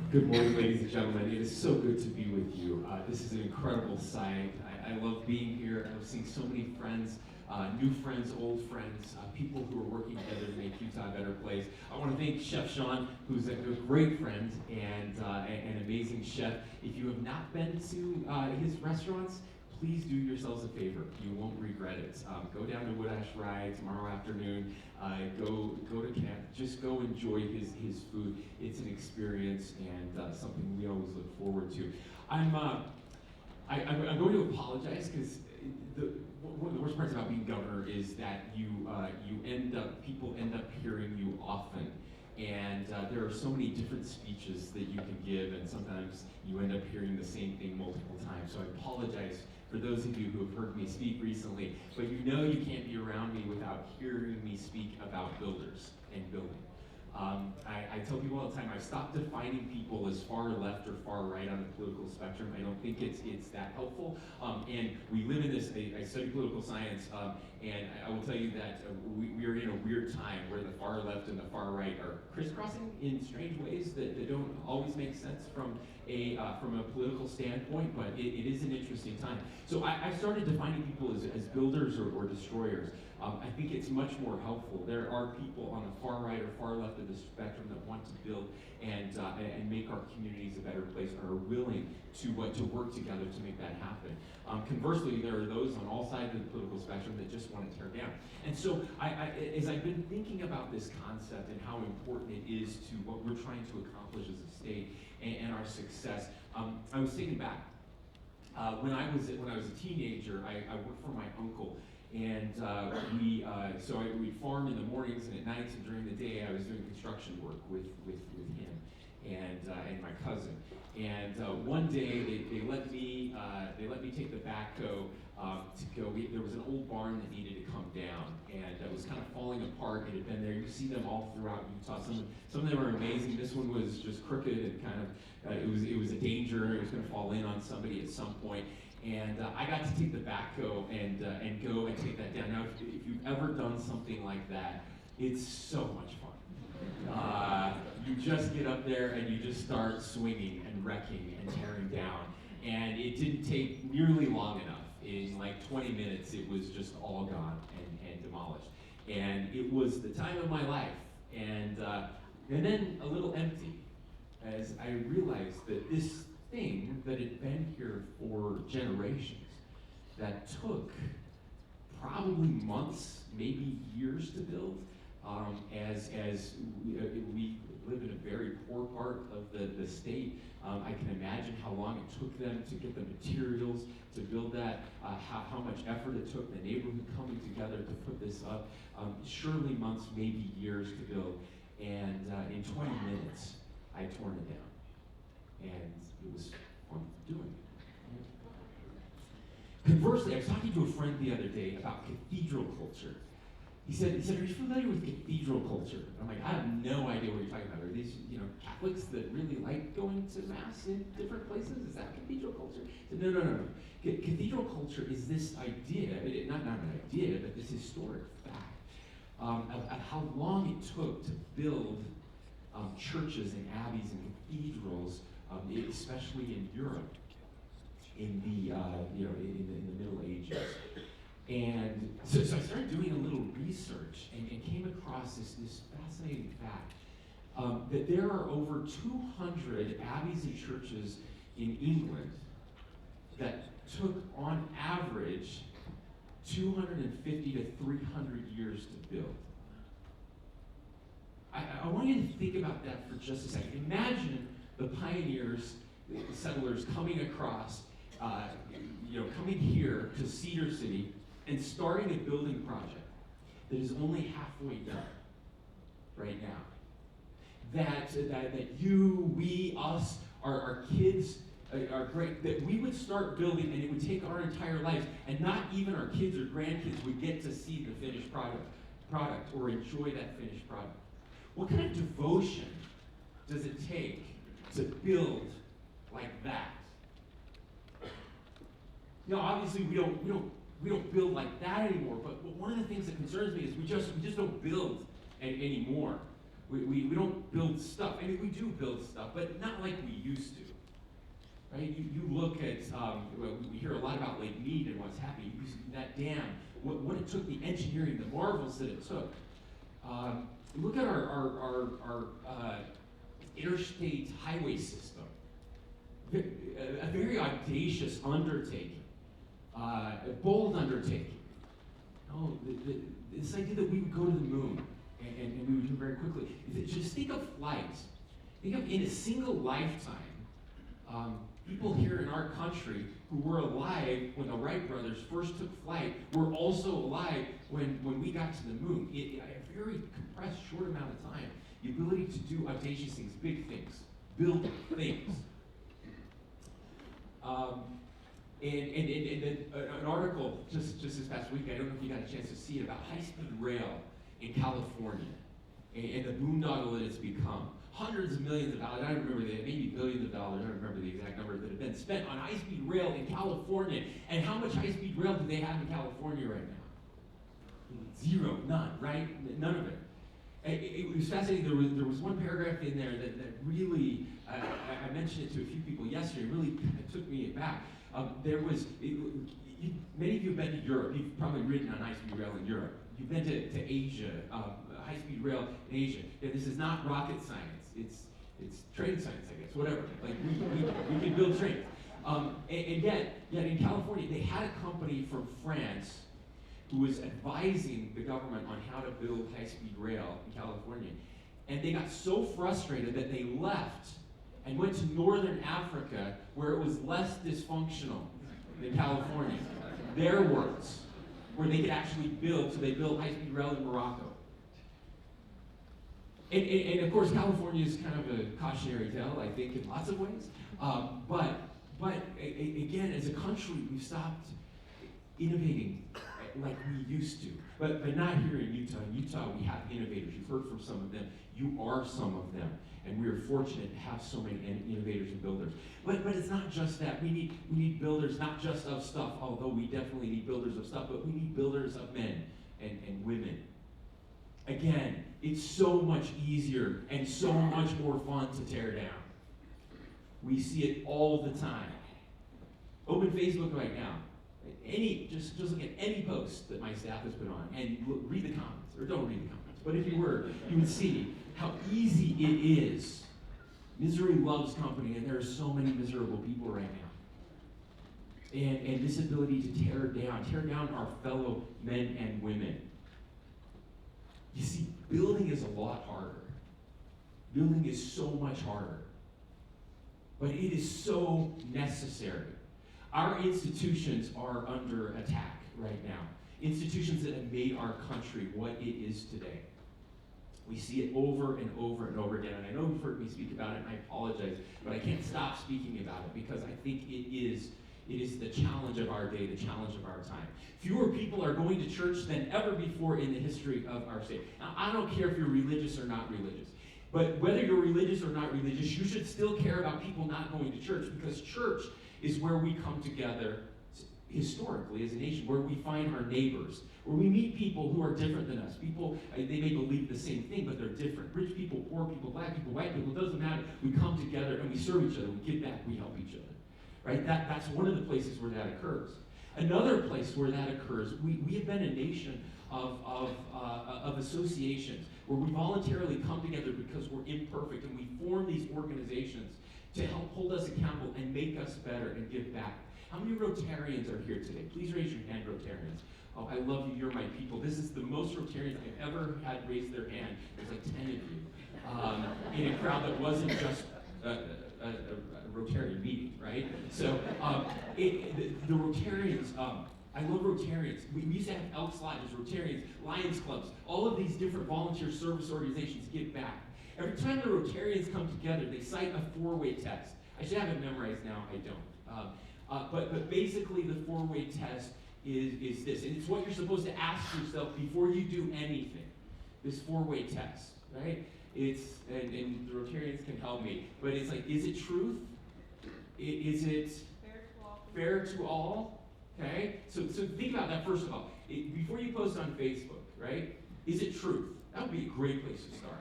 Good morning, ladies and gentlemen. It is so good to be with you. This is an incredible site. I love being here. I love seeing so many friends, new friends, old friends, people who are working together to make Utah a better place. I want to thank Chef Sean, who's a great friend and an amazing chef. If you have not been to his restaurants, please do yourselves a favor. You won't regret it. Go down to Wood Ash Rye tomorrow afternoon. Go to camp. Just go enjoy his food. It's an experience and something we always look forward to. I'm going to apologize because one of the worst parts about being governor is that people end up hearing you often. And there are so many different speeches that you can give, and sometimes you end up hearing the same thing multiple times. So I apologize for those of you who have heard me speak recently, but you know you can't be around me without hearing me speak about builders and building. I tell people all the time, I've stopped defining people as far left or far right on the political spectrum. I don't think it's that helpful. And we live in this, I study political science, and I will tell you that we are in a weird time where the far left and the far right are crisscrossing in strange ways that don't always make sense from a political standpoint, but it is an interesting time. So I started defining people as builders or destroyers. I think it's much more helpful. There are people on the far right or far left of the spectrum that want to build and make our communities a better place, and are willing to work together to make that happen. Conversely, there are those on all sides of the political spectrum that just want to tear down. And so, as I've been thinking about this concept and how important it is to what we're trying to accomplish as a state and our success, I was thinking back. When I was a teenager, I worked for my uncle. And we'd farm in the mornings and at nights, and during the day I was doing construction work with him and my cousin. And one day they let me take the backhoe to go. There was an old barn that needed to come down, and it was kind of falling apart. It had been there. You see them all throughout Utah. Some of them are amazing. This one was just crooked and kind of it was a danger. It was going to fall in on somebody at some point. And I got to take the backhoe and go and take that down. Now, if you've ever done something like that, it's so much fun. You just get up there and you just start swinging and wrecking and tearing down. And it didn't take nearly long enough. In like 20 minutes, it was just all gone and demolished. And it was the time of my life. And then a little empty, as I realized that this thing that had been here for generations, that took probably months, maybe years to build, as we live in a very poor part of the state. I can imagine how long it took them to get the materials to build that, how much effort it took, the neighborhood coming together to put this up. Surely months, maybe years to build. And in 20 minutes, I torn it down. And it was fun doing it. Conversely, I was talking to a friend the other day about cathedral culture. He said, are you familiar with cathedral culture? I'm like, I have no idea what you're talking about. Are these, Catholics that really like going to mass in different places? Is that cathedral culture? He said, no. Cathedral culture is this idea, not an idea, but this historic fact of how long it took to build churches and abbeys and cathedrals, especially in Europe, in the Middle Ages. And so I started doing a little research and came across this fascinating fact that there are over 200 abbeys and churches in England that took, on average, 250 to 300 years to build. I want you to think about that for just a second. Imagine the pioneers, the settlers coming across, coming here to Cedar City and starting a building project that is only halfway done right now. That you, we, us, our kids, our great, that we would start building and it would take our entire lives, and not even our kids or grandkids would get to see the finished product or enjoy that finished product. What kind of devotion does it take to build like that? Obviously we don't build like that anymore, but one of the things that concerns me is we just don't build anymore. We don't build stuff. I mean, we do build stuff, but not like we used to. Right? You look at, we hear a lot about Lake Mead and what's happening. You see that dam, what it took, the engineering, the marvels that it took. Look at our interstate highway system. A very audacious undertaking, a bold undertaking. No, this idea that we would go to the moon and we would do it very quickly. Just think of flight. Think of in a single lifetime, people here in our country who were alive when the Wright brothers first took flight were also alive when we got to the moon. In a very compressed, short amount of time, the ability to do audacious things, big things, build things. An article just this past week, I don't know if you got a chance to see it, about high-speed rail in California and the boondoggle that it's become. Hundreds of millions of dollars, I don't remember, maybe billions of dollars, I don't remember the exact number, that have been spent on high-speed rail in California. And how much high-speed rail do they have in California right now? Zero, none, right? None of it. It was fascinating. There was one paragraph in there that really, I mentioned it to a few people yesterday, really kind of took me aback. Many of you have been to Europe. You've probably ridden on high-speed rail in Europe. You've been to Asia, high-speed rail in Asia. Yeah, this is not rocket science. It's train science, I guess, whatever. Like, we can build trains. And yet in California, they had a company from France who was advising the government on how to build high-speed rail in California. And they got so frustrated that they left and went to northern Africa, where it was less dysfunctional than California. Their words, where they could actually build, so they built high-speed rail in Morocco. And of course, California is kind of a cautionary tale, I think, in lots of ways. But again, as a country, we've stopped innovating like we used to. But not here in Utah. In Utah, we have innovators. You've heard from some of them. You are some of them. And we are fortunate to have so many innovators and builders. But it's not just that. We need builders, not just of stuff, although we definitely need builders of stuff, but we need builders of men and women. Again, it's so much easier and so much more fun to tear down. We see it all the time. Open Facebook right now. Just look at any post that my staff has put on and read the comments, or don't read the comments, but if you were, you would see how easy it is. Misery loves company, and there are so many miserable people right now. And this ability to tear down our fellow men and women. You see, building is a lot harder. Building is so much harder. But it is so necessary. Our institutions are under attack right now. Institutions that have made our country what it is today. We see it over and over and over again. And I know you've heard me speak about it, and I apologize, but I can't stop speaking about it because I think it is the challenge of our day, the challenge of our time. Fewer people are going to church than ever before in the history of our state. Now, I don't care if you're religious or not religious, but whether you're religious or not religious, you should still care about people not going to church, because church is where we come together historically as a nation, where we find our neighbors, where we meet people who are different than us. People, they may believe the same thing, but they're different. Rich people, poor people, black people, white people, it doesn't matter. We come together and we serve each other, we give back, we help each other. Right? That's one of the places where that occurs. Another place where that occurs, we have been a nation of associations where we voluntarily come together because we're imperfect, and we form these organizations to help hold us accountable and make us better and give back. How many Rotarians are here today? Please raise your hand, Rotarians. Oh, I love you, you're my people. This is the most Rotarians I've ever had raise their hand. There's like 10 of you in a crowd that wasn't just a Rotarian meeting, right? So the Rotarians, I love Rotarians. We used to have Elks Lodges, Rotarians, Lions Clubs, all of these different volunteer service organizations give back. Every time the Rotarians come together, they cite a four-way test. I should have it memorized now, I don't. But basically the four-way test is this, and it's what you're supposed to ask yourself before you do anything. This four-way test, right? It's, and the Rotarians can help me, but it's like, is it truth? Is it fair to all? Okay? So think about that first of all. Before you post on Facebook, right? Is it truth? That would be a great place to start.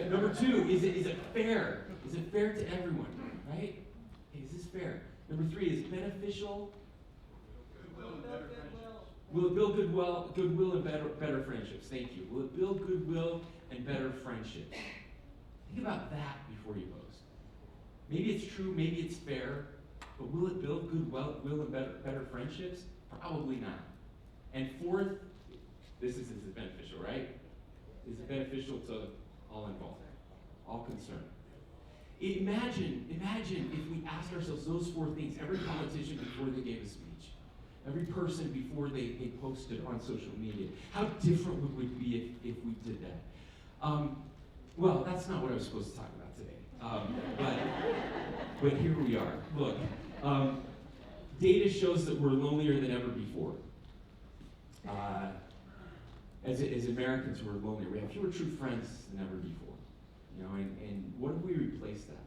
Number two, is it fair? Is it fair to everyone, right? Is this fair? Number three, is it beneficial? Will it build goodwill and better friendships? Thank you. Will it build goodwill and better friendships? Think about that before you post. Maybe it's true, maybe it's fair, but will it build goodwill and better friendships? Probably not. And fourth, is it beneficial, right? Is it beneficial to all involved, all concerned? Imagine if we asked ourselves those four things, every politician before they gave a speech, every person before they posted on social media. How different would we be if we did that? Well, that's not what I was supposed to talk about today. But here we are. Look, data shows that we're lonelier than ever before. As Americans, we're lonelier. We have fewer true friends than ever before. You know, and what if we replace that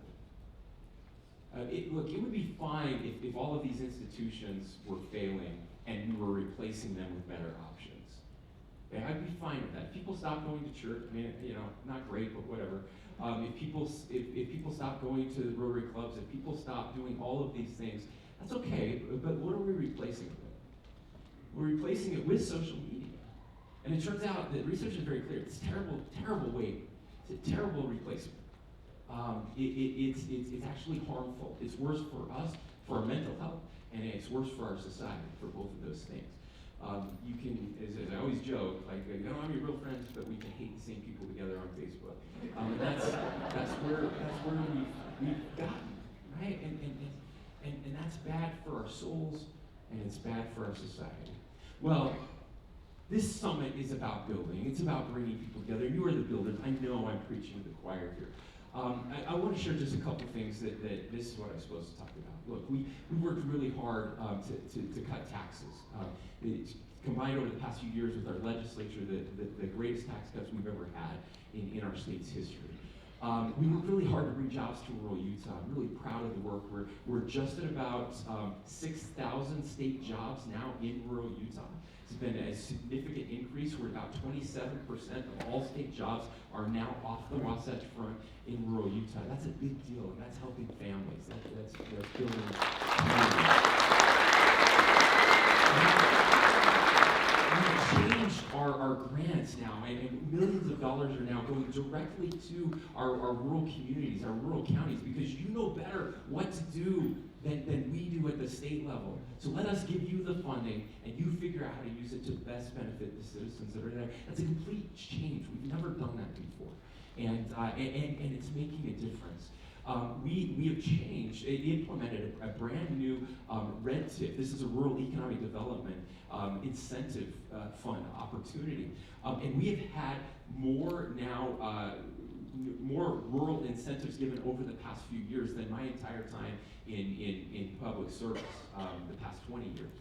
with? Look, it would be fine if all of these institutions were failing and we were replacing them with better options. Okay, I'd be fine with that. If people stop going to church, I mean, you know, not great, but whatever. If people stop going to the Rotary clubs, if people stop doing all of these things, that's okay. But what are we replacing it with? We're replacing it with social media, and it turns out that research is very clear. It's a terrible way. It's a terrible replacement. It's actually harmful. It's worse for us, for our mental health, and it's worse for our society, for both of those things. You can, as I always joke, like, you know, I'm your real friends, but we can hate the same people together on Facebook. That's where we've gotten, right? And that's bad for our souls, and it's bad for our society. Well, this summit is about building. It's about bringing people together. You are the builders. I know I'm preaching to the choir here. I want to share just a couple things that this is what I'm supposed to talk about. Look, we worked really hard to cut taxes. It's combined over the past few years with our legislature, the greatest tax cuts we've ever had in our state's history. We worked really hard to bring jobs to rural Utah. I'm really proud of the work. We're just at about 6,000 state jobs now in rural Utah. It's been a significant increase. We're about 27% of all state jobs are now off the Wasatch Front in rural Utah. That's a big deal, and that's helping families. That's building communities. We've changed our grants now, and millions of dollars are now going directly to our rural communities, our rural counties, because you know better what to do than we do at the state level. So let us give you the funding, and you figure out how to use it to best benefit the citizens that are there. That's a complete change. We've never done that before, and it's making a difference. We have changed, implemented a brand new red tip. This is a rural economic development incentive fund opportunity, and we have had more now. More rural incentives given over the past few years than my entire time in public service, the past 20 years.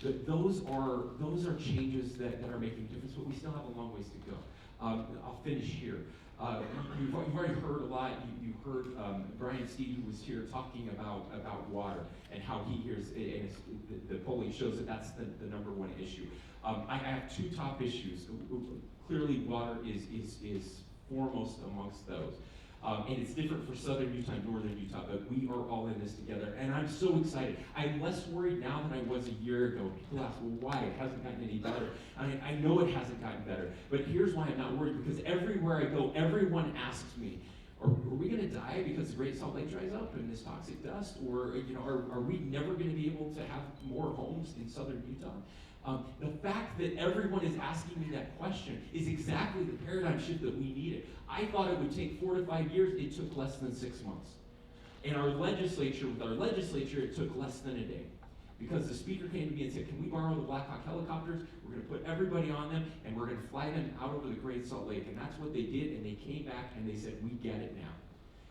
But those are changes that are making a difference, but we still have a long ways to go. I'll finish here. You've already heard a lot. You heard Brian Steed, who was here, talking about water and how he hears, and the polling shows that that's the number one issue. I have two top issues. Clearly, water is foremost amongst those. And it's different for southern Utah and northern Utah, but we are all in this together. And I'm so excited. I'm less worried now than I was a year ago. People ask, well, why? It hasn't gotten any better. I know it hasn't gotten better, but here's why I'm not worried, because everywhere I go, everyone asks me, are we going to die because the Great Salt Lake dries up and this toxic dust? Or, you know, are we never going to be able to have more homes in southern Utah? The fact that everyone is asking me that question is exactly the paradigm shift that we needed. I thought it would take 4 to 5 years. It took less than 6 months. And with our legislature, it took less than a day. Because the speaker came to me and said, can we borrow the Black Hawk helicopters? We're going to put everybody on them, and we're going to fly them out over the Great Salt Lake. And that's what they did, and they came back, and they said, we get it now.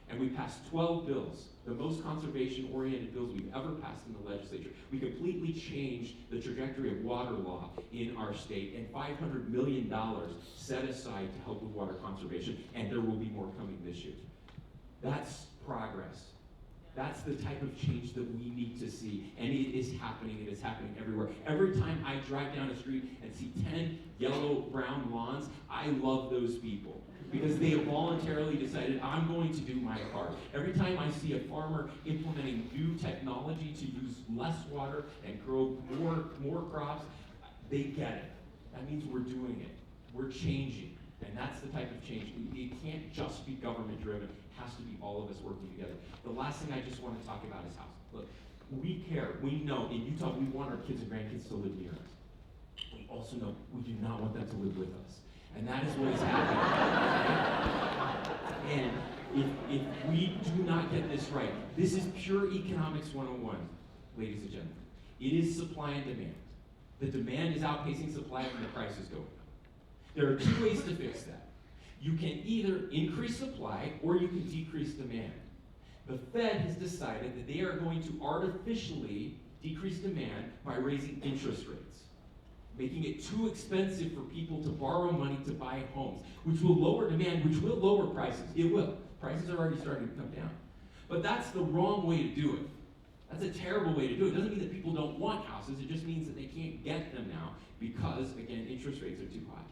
And we passed 12 bills, the most conservation-oriented bills we've ever passed in the legislature. We completely changed the trajectory of water law in our state, and $500 million set aside to help with water conservation, and there will be more coming this year. That's progress. That's the type of change that we need to see, and it is happening. It is happening everywhere. Every time I drive down a street and see 10 yellow-brown lawns, I love those people because they have voluntarily decided, I'm going to do my part. Every time I see a farmer implementing new technology to use less water and grow more crops, they get it. That means we're doing it. We're changing. And that's the type of change. It can't just be government driven. It has to be all of us working together. The last thing I just want to talk about is housing. Look, we care. We know in Utah we want our kids and grandkids to live near us. We also know we do not want them to live with us. And that is what is happening. And if we do not get this right, this is pure economics 101, ladies and gentlemen. It is supply and demand. The demand is outpacing supply and the price is going up. There are two ways to fix that. You can either increase supply or you can decrease demand. The Fed has decided that they are going to artificially decrease demand by raising interest rates, making it too expensive for people to borrow money to buy homes, which will lower demand, which will lower prices. It will. Prices are already starting to come down. But that's the wrong way to do it. That's a terrible way to do it. It doesn't mean that people don't want houses. It just means that they can't get them now because, again, interest rates are too high.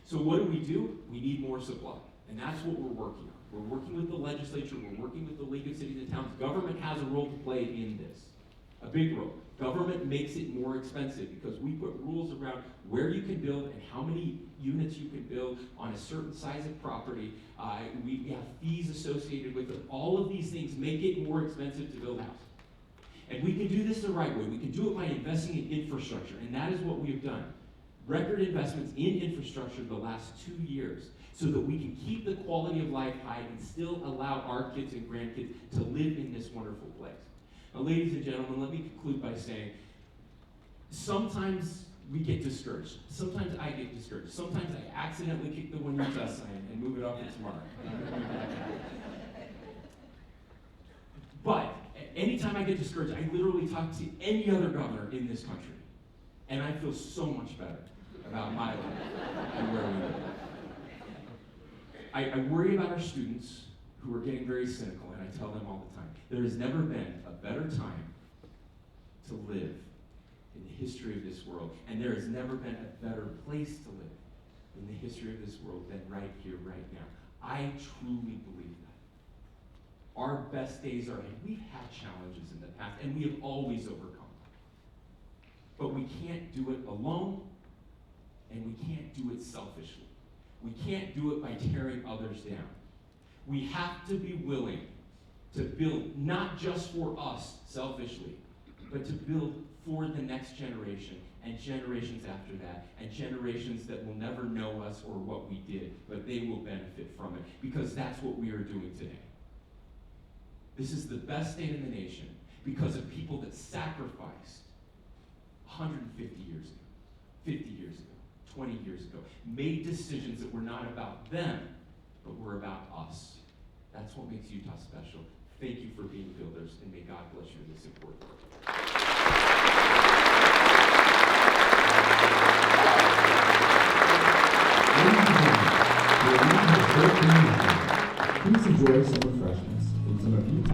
So what do? We need more supply. And that's what we're working on. We're working with the legislature. We're working with the League of Cities and Towns. Government has a role to play in this, a big role. Government makes it more expensive because we put rules around where you can build and how many units you can build on a certain size of property. We have fees associated with it. All of these things make it more expensive to build houses. And we can do this the right way. We can do it by investing in infrastructure, and that is what we have done. Record investments in infrastructure the last 2 years so that we can keep the quality of life high and still allow our kids and grandkids to live in this wonderful place. Now, ladies and gentlemen, let me conclude by saying, sometimes we get discouraged. Sometimes I get discouraged. Sometimes I accidentally kick the One Utah sign and move it off to tomorrow. But anytime I get discouraged, I literally talk to any other governor in this country. And I feel so much better about my life and where we live. I worry about our students who are getting very cynical, and I tell them all the time, there has never been a better time to live in the history of this world, and there has never been a better place to live in the history of this world than right here, right now. I truly believe that. Our best days are ahead. We've had challenges in the past, and we have always overcome. But we can't do it alone, and we can't do it selfishly. We can't do it by tearing others down. We have to be willing to build not just for us selfishly, but to build for the next generation and generations after that and generations that will never know us or what we did, but they will benefit from it because that's what we are doing today. This is the best state in the nation because of people that sacrificed 150 years ago, 50 years ago, 20 years ago, made decisions that were not about them, but were about us. That's what makes Utah special. Thank you for being builders, and may God bless you in this important work.